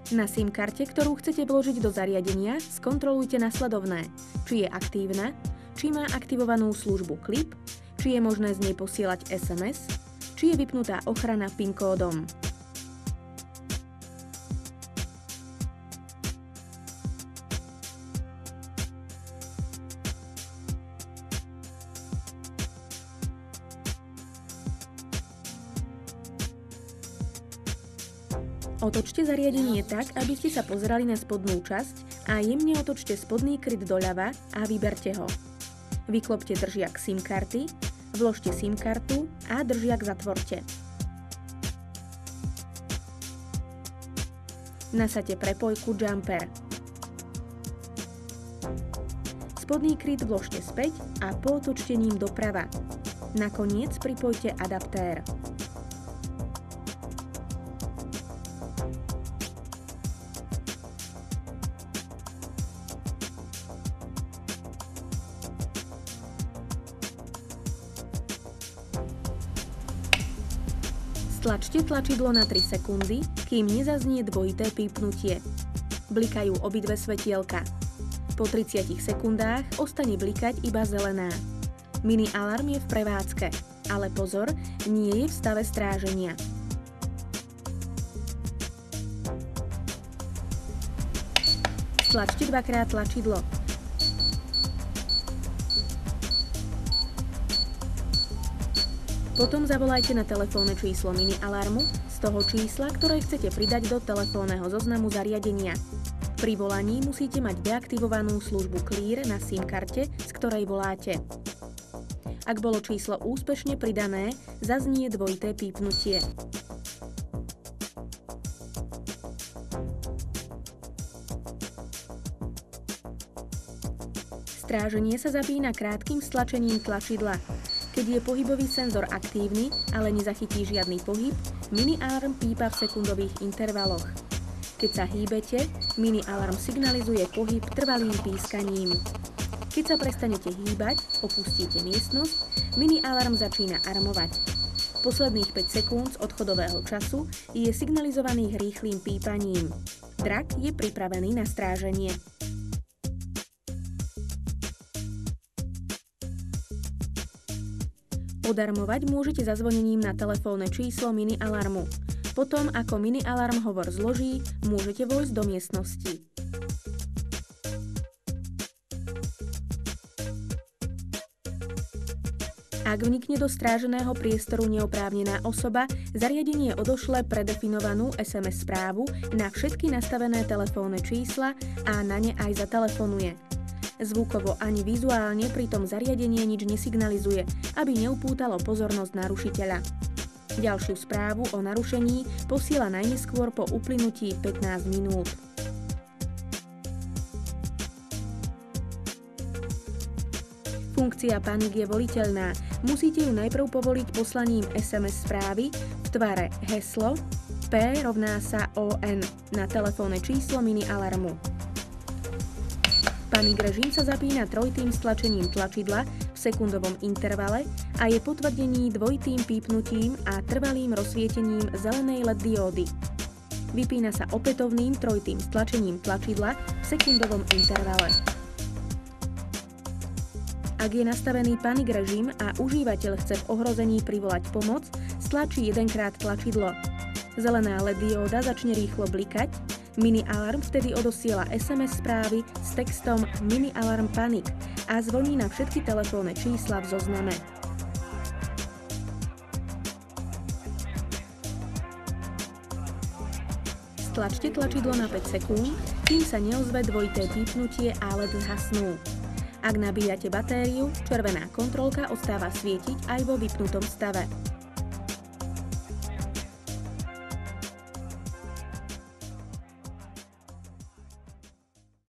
Na SIM karte, ktorú chcete vložiť do zariadenia, skontrolujte nasledovné. Či je aktívna, či má aktivovanú službu Klip, či je možné z nej posielať SMS, či je vypnutá ochrana PIN kódom. Otočte zariadenie tak, aby ste sa pozerali na spodnú časť a jemne otočte spodný kryt doľava a vyberte ho. Vyklopte držiak SIM karty, vložte SIM kartu a držiak zatvorte. Nasaďte prepojku Jumper. Spodný kryt vložte späť a pootočte ním doprava. Nakoniec pripojte adaptér. Stlačte tlačidlo na 3 sekundy, kým nezaznie dvojité pípnutie. Blikajú obidve svetielka. Po 30 sekundách ostane blikať iba zelená. Mini alarm je v prevádzke, ale pozor, nie je v stave stráženia. Stlačte dvakrát tlačidlo. Potom zavolajte na telefónne číslo mini alarmu z toho čísla, ktoré chcete pridať do telefónneho zoznamu zariadenia. Pri volaní musíte mať deaktivovanú službu Clear na SIM karte, z ktorej voláte. Ak bolo číslo úspešne pridané, zaznie dvojité pípnutie. Stráženie sa zapína krátkym stlačením tlačidla. Keď je pohybový senzor aktívny, ale nezachytí žiadny pohyb, mini alarm pípa v sekundových intervaloch. Keď sa hýbete, mini alarm signalizuje pohyb trvalým pískaním. Keď sa prestanete hýbať, opustíte miestnosť, mini alarm začína armovať. Posledných 5 sekúnd z odchodového času je signalizovaných rýchlým pípaním. Drak je pripravený na stráženie. Odarmovať môžete zazvonením na telefónne číslo mini alarmu. Potom, ako mini alarm hovor zloží, môžete vojsť do miestnosti. Ak vnikne do stráženého priestoru neoprávnená osoba, zariadenie odošle predefinovanú SMS správu na všetky nastavené telefónne čísla a na ne aj zatelefonuje. Zvukovo ani vizuálne pritom zariadenie nič nesignalizuje, aby neupútalo pozornosť narušiteľa. Ďalšiu správu o narušení posiela najneskôr po uplynutí 15 minút. Funkcia Panic je voliteľná. Musíte ju najprv povoliť poslaním SMS správy v tvare heslo P rovná sa ON na telefónne číslo mini alarmu. Panic režim sa zapína trojitým stlačením tlačidla v sekundovom intervale a je potvrdený dvojitým pípnutím a trvalým rozsvietením zelenej LED diódy. Vypína sa opätovným trojitým stlačením tlačidla v sekundovom intervale. Ak je nastavený panic režim a užívateľ chce v ohrození privolať pomoc, stlačí jedenkrát tlačidlo. Zelená LED dióda začne rýchlo blikať, mini alarm vtedy odosiela SMS správy s textom Mini alarm Panic a zvoní na všetky telefónne čísla v zozname. Stlačte tlačidlo na 5 sekúnd, kým sa neozve dvojité pípnutie a LED zhasnú. Ak nabíjate batériu, červená kontrolka ostáva svietiť aj vo vypnutom stave.